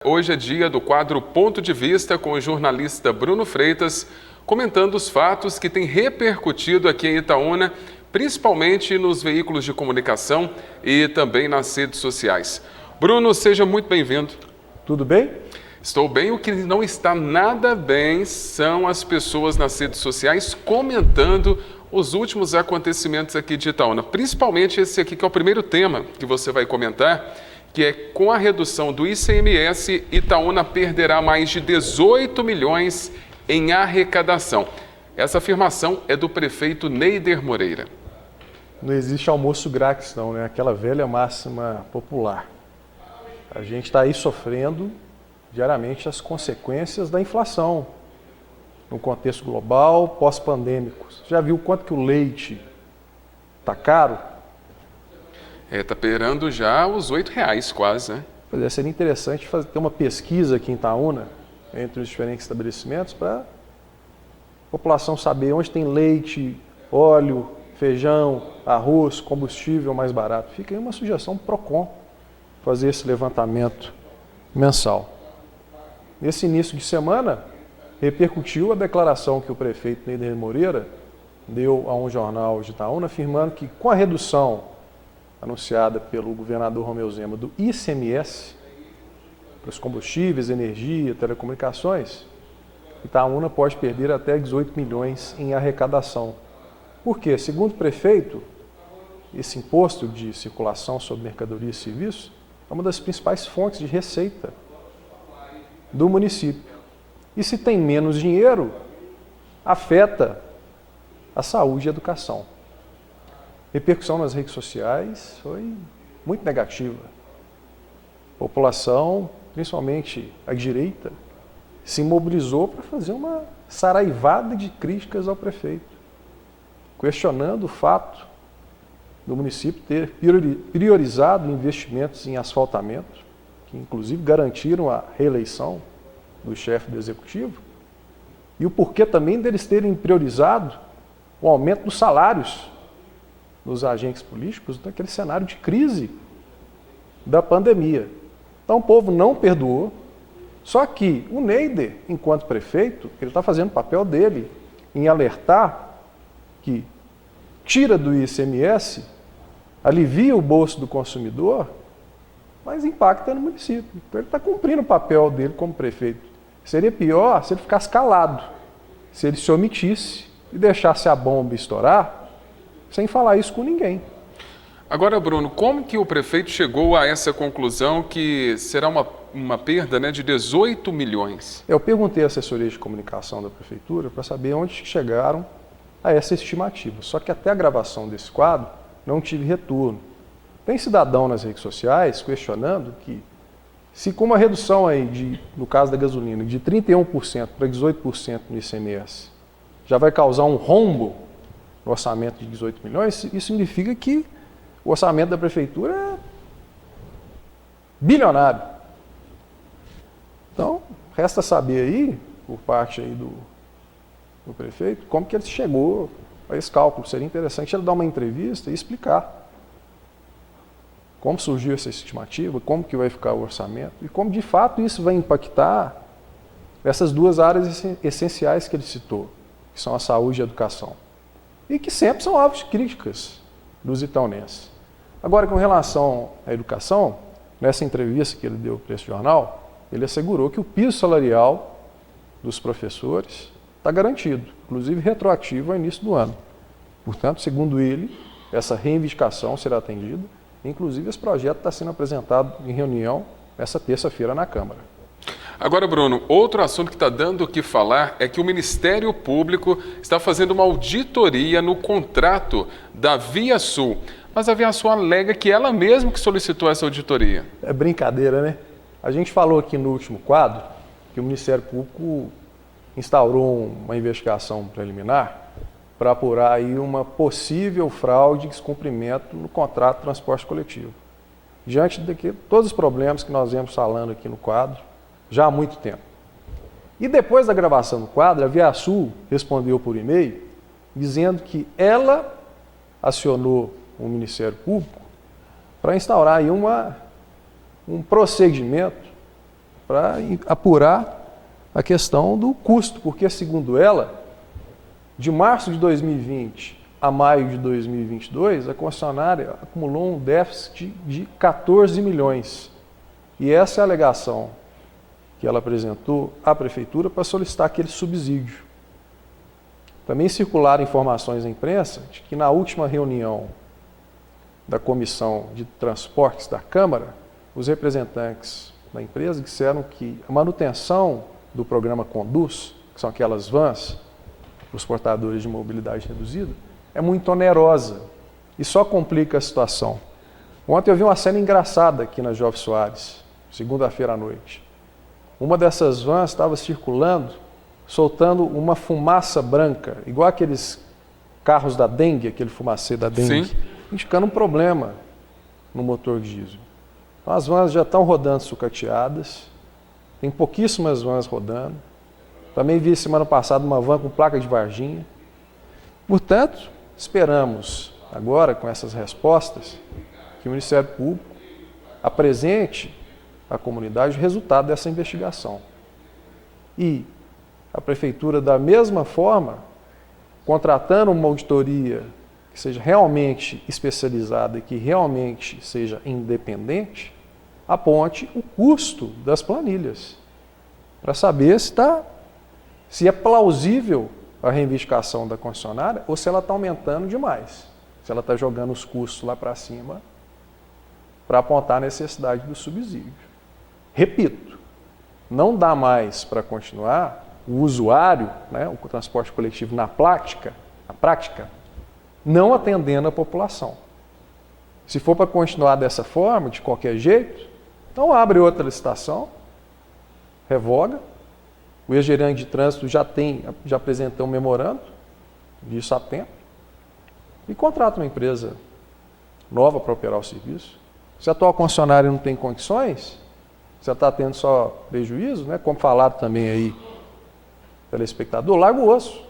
Hoje é dia do quadro Ponto de Vista com o jornalista Bruno Freitas, comentando os fatos que têm repercutido aqui em Itaúna, principalmente nos veículos de comunicação e também nas redes sociais. Bruno, seja muito bem-vindo. Tudo bem? Estou bem. O que não está nada bem são as pessoas nas redes sociais comentando os últimos acontecimentos aqui de Itaúna, principalmente esse aqui que é o primeiro tema que você vai comentar, que é com a redução do ICMS, Itaúna perderá mais de 18 milhões em arrecadação. Essa afirmação é do prefeito Neider Moreira. Não existe almoço grátis não, né? Aquela velha máxima popular. A gente está aí sofrendo diariamente as consequências da inflação no contexto global, pós-pandêmico. Você já viu quanto que o leite está caro? Está beirando já os R$8 quase, né? Pois é, seria interessante ter uma pesquisa aqui em Itaúna, entre os diferentes estabelecimentos, para a população saber onde tem leite, óleo, feijão, arroz, combustível mais barato. Fica aí uma sugestão para o PROCON fazer esse levantamento mensal. Nesse início de semana, repercutiu a declaração que o prefeito Neider Moreira deu a um jornal de Itaúna, afirmando que com a redução anunciada pelo governador Romeu Zema do ICMS, para os combustíveis, energia, telecomunicações, Itaúna pode perder até 18 milhões em arrecadação. Por quê? Segundo o prefeito, esse imposto de circulação sobre mercadorias e serviços é uma das principais fontes de receita do município. E se tem menos dinheiro, afeta a saúde e a educação. A repercussão nas redes sociais foi muito negativa. A população, principalmente a direita, se mobilizou para fazer uma saraivada de críticas ao prefeito, questionando o fato do município ter priorizado investimentos em asfaltamento, que inclusive garantiram a reeleição do chefe do executivo, e o porquê também deles terem priorizado o aumento dos salários dos agentes políticos naquele cenário de crise da pandemia. Então o povo não perdoou, só que o Neider, enquanto prefeito, ele está fazendo o papel dele em alertar que tira do ICMS, alivia o bolso do consumidor, mas impacta no município. Então ele está cumprindo o papel dele como prefeito. Seria pior se ele ficasse calado, se ele se omitisse e deixasse a bomba estourar, sem falar isso com ninguém. Agora, Bruno, como que o prefeito chegou a essa conclusão que será uma perda, né, de 18 milhões? Eu perguntei à assessoria de comunicação da prefeitura para saber onde chegaram a essa estimativa. Só que até a gravação desse quadro não tive retorno. Tem cidadão nas redes sociais questionando que se com uma redução aí, no caso da gasolina, de 31% para 18% no ICMS, já vai causar um rombo no orçamento de 18 milhões, isso significa que o orçamento da prefeitura é bilionário. Então, resta saber aí, por parte aí do prefeito, como que ele chegou a esse cálculo. Seria interessante ele dar uma entrevista e explicar como surgiu essa estimativa, como que vai ficar o orçamento e como de fato isso vai impactar essas duas áreas essenciais que ele citou, que são a saúde e a educação. E que sempre são alvos de críticas dos itaunenses. Agora, com relação à educação, nessa entrevista que ele deu para esse jornal, ele assegurou que o piso salarial dos professores está garantido, inclusive retroativo ao início do ano. Portanto, segundo ele, essa reivindicação será atendida, inclusive esse projeto está sendo apresentado em reunião essa terça-feira na Câmara. Agora, Bruno, outro assunto que está dando o que falar é que o Ministério Público está fazendo uma auditoria no contrato da Via Sul. Mas a Via Sul alega que ela mesma que solicitou essa auditoria. É brincadeira, né? A gente falou aqui no último quadro que o Ministério Público instaurou uma investigação preliminar para apurar aí uma possível fraude e descumprimento no contrato de transporte coletivo. Diante de todos os problemas que nós viemos falando aqui no quadro, já há muito tempo. E depois da gravação do quadro, a Via Sul respondeu por e-mail dizendo que ela acionou o Ministério Público para instaurar aí um procedimento para apurar a questão do custo, porque, segundo ela, de março de 2020 a maio de 2022, a concessionária acumulou um déficit de 14 milhões. E essa é a alegação que ela apresentou à Prefeitura para solicitar aquele subsídio. Também circularam informações à imprensa de que na última reunião da Comissão de Transportes da Câmara, os representantes da empresa disseram que a manutenção do programa Conduz, que são aquelas vans, os portadores de mobilidade reduzida, é muito onerosa e só complica a situação. Ontem eu vi uma cena engraçada aqui na Jovem Soares, segunda-feira à noite. Uma dessas vans estava circulando, soltando uma fumaça branca, igual aqueles carros da dengue, aquele fumacê da dengue, Sim. indicando um problema no motor diesel. Então as vans já estão rodando sucateadas, tem pouquíssimas vans rodando. Também vi semana passada uma van com placa de Varginha. Portanto, esperamos agora, com essas respostas, que o Ministério Público apresente à comunidade o resultado dessa investigação. E a Prefeitura, da mesma forma, contratando uma auditoria que seja realmente especializada e que realmente seja independente, aponte o custo das planilhas, para saber se é plausível a reivindicação da concessionária ou se ela está aumentando demais, se ela está jogando os custos lá para cima para apontar a necessidade do subsídio. Repito, não dá mais para continuar o usuário, né, o transporte coletivo na prática, não atendendo a população. Se for para continuar dessa forma, de qualquer jeito, então abre outra licitação, revoga. O ex-gerente de trânsito já apresentou um memorando disso há tempo e contrata uma empresa nova para operar o serviço. Se a atual concessionária não tem condições, você está tendo só prejuízo, né? Como falado também aí, telespectador, larga o osso.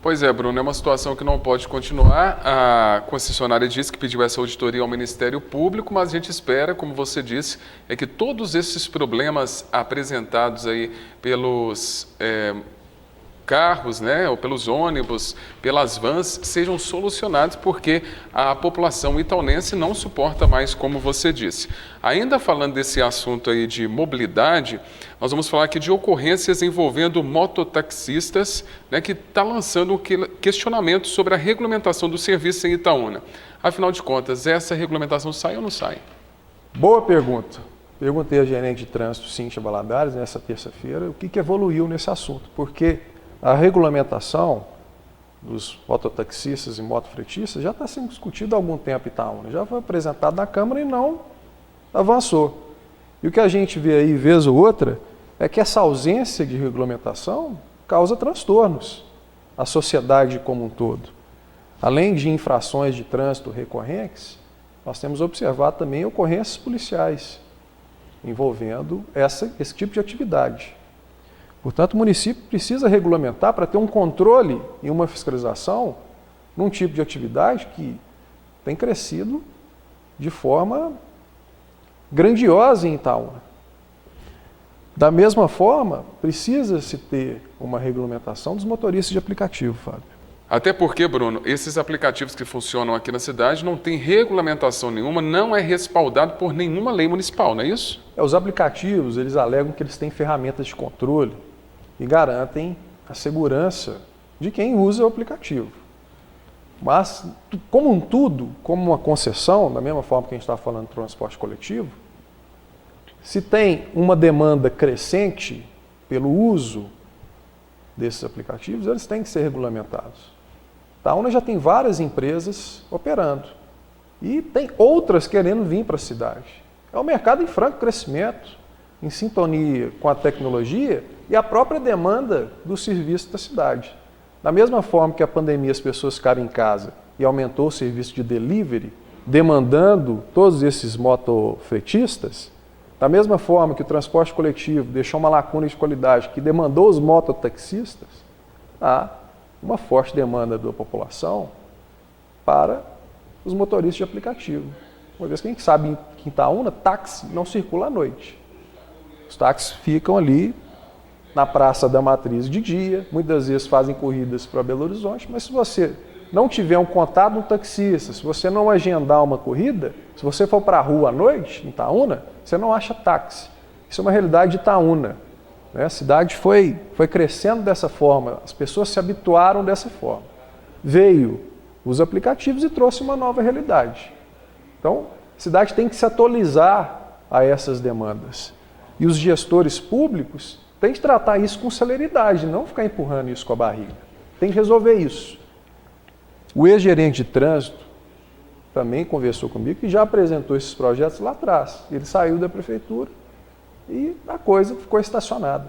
Pois é, Bruno, é uma situação que não pode continuar. A concessionária disse que pediu essa auditoria ao Ministério Público, mas a gente espera, como você disse, é que todos esses problemas apresentados aí pelos carros, né, ou pelos ônibus, pelas vans, sejam solucionados, porque a população itaunense não suporta mais, como você disse. Ainda falando desse assunto aí de mobilidade, nós vamos falar aqui de ocorrências envolvendo mototaxistas, né, que está lançando um questionamento sobre a regulamentação do serviço em Itaúna. Afinal de contas, essa regulamentação sai ou não sai? Boa pergunta. Perguntei à gerente de trânsito, Cíntia Valadares, nessa terça-feira, o que evoluiu nesse assunto, porque a regulamentação dos mototaxistas e motofretistas já está sendo discutida há algum tempo em Itaúna, já foi apresentado na Câmara e não avançou. E o que a gente vê aí, vez ou outra, é que essa ausência de regulamentação causa transtornos à sociedade como um todo. Além de infrações de trânsito recorrentes, nós temos observado também ocorrências policiais envolvendo esse tipo de atividade. Portanto, o município precisa regulamentar para ter um controle e uma fiscalização num tipo de atividade que tem crescido de forma grandiosa em Itaúna. Da mesma forma, precisa-se ter uma regulamentação dos motoristas de aplicativo, Fábio. Até porque, Bruno, esses aplicativos que funcionam aqui na cidade não têm regulamentação nenhuma, não é respaldado por nenhuma lei municipal, não é isso? Os aplicativos, eles alegam que eles têm ferramentas de controle e garantem a segurança de quem usa o aplicativo. Mas, como um tudo, como uma concessão, da mesma forma que a gente está falando de transporte coletivo, se tem uma demanda crescente pelo uso desses aplicativos, eles têm que ser regulamentados. Itaúna já tem várias empresas operando e tem outras querendo vir para a cidade. É um mercado em franco crescimento, em sintonia com a tecnologia e a própria demanda do serviço da cidade. Da mesma forma que a pandemia as pessoas ficaram em casa e aumentou o serviço de delivery, demandando todos esses motofretistas, da mesma forma que o transporte coletivo deixou uma lacuna de qualidade que demandou os mototaxistas, há uma forte demanda da população para os motoristas de aplicativo. Uma vez que a gente sabe que em Itaúna, táxi não circula à noite. Os táxis ficam ali na Praça da Matriz de dia, muitas vezes fazem corridas para Belo Horizonte, mas se você não tiver um contato no taxista, se você não agendar uma corrida, se você for para a rua à noite, em Itaúna, você não acha táxi. Isso é uma realidade de Itaúna. A cidade foi crescendo dessa forma, as pessoas se habituaram dessa forma. Veio os aplicativos e trouxe uma nova realidade. Então, a cidade tem que se atualizar a essas demandas. E os gestores públicos têm que tratar isso com celeridade, não ficar empurrando isso com a barriga. Tem que resolver isso. O ex-gerente de trânsito também conversou comigo e já apresentou esses projetos lá atrás. Ele saiu da prefeitura e a coisa ficou estacionada.